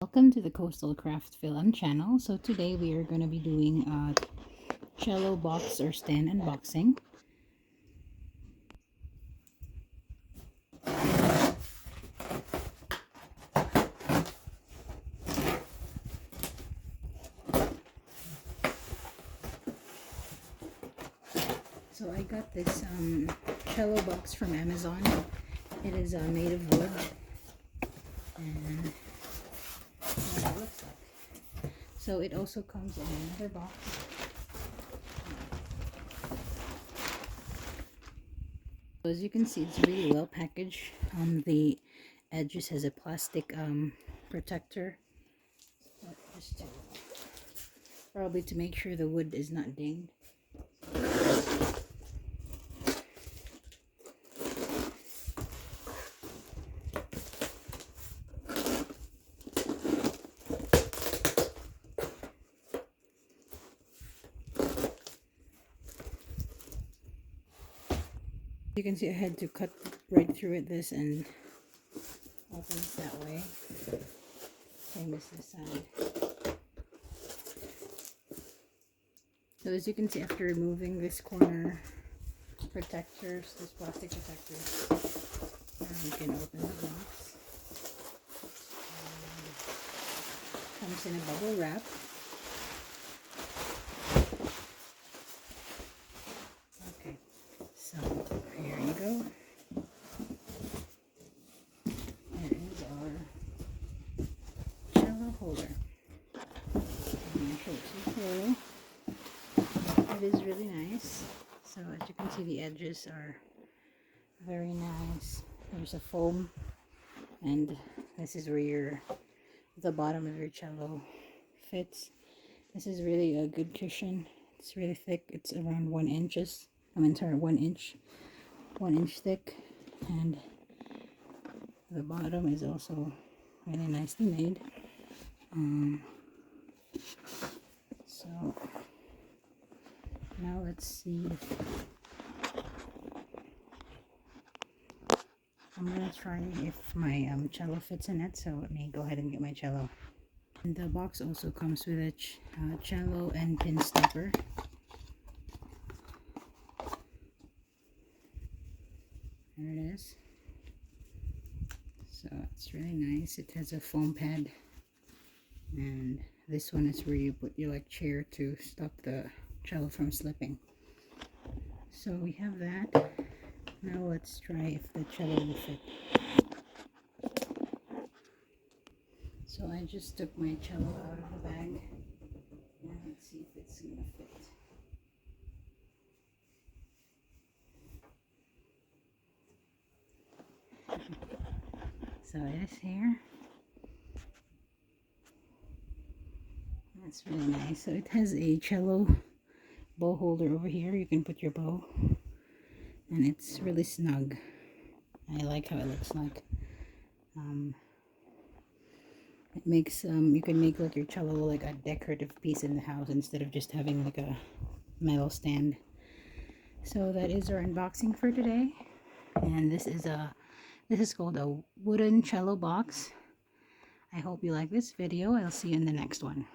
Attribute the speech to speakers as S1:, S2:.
S1: Welcome to the Coastal Craft Film channel. So today we are going to be doing a cello box or stand unboxing. So I got this cello box from Amazon. It is made of wood, and what it looks like. So it also comes in another box. So as you can see, it's really well packaged. On the edges has a plastic protector, just to, probably to make sure the wood is not dinged. You can see I had to cut right through it this and open it that way. Same as this side. So as you can see, after removing this corner protectors, this plastic protectors, you can open the box. Comes in a bubble wrap. Okay, so here you go. There is our cello holder. I'm going to show it to you. It is really nice. So as you can see, the edges are very nice. There's a foam, and this is where the bottom of your cello fits. This is really a good cushion. It's really thick. It's around 1 inch. 1 inch thick, and the bottom is also really nicely made. So now let's see. I'm gonna try if my cello fits in it. So let me go ahead and get my cello. And the box also comes with a cello and pin stopper. There it is. So it's really nice. It has a foam pad, and this one is where you put your chair to stop the cello from slipping. So we have that. Now let's try if the cello will fit. So I just took my cello out of the bag, and let's see if it's gonna fit. So it is here. That's really nice. So it has a cello bow holder over here. You can put your bow, and it's really snug. I like how it looks like. It makes you can make your cello like a decorative piece in the house instead of just having like a metal stand. So that is our unboxing for today, and this is called a wooden cello box. I hope you like this video. I'll see you in the next one.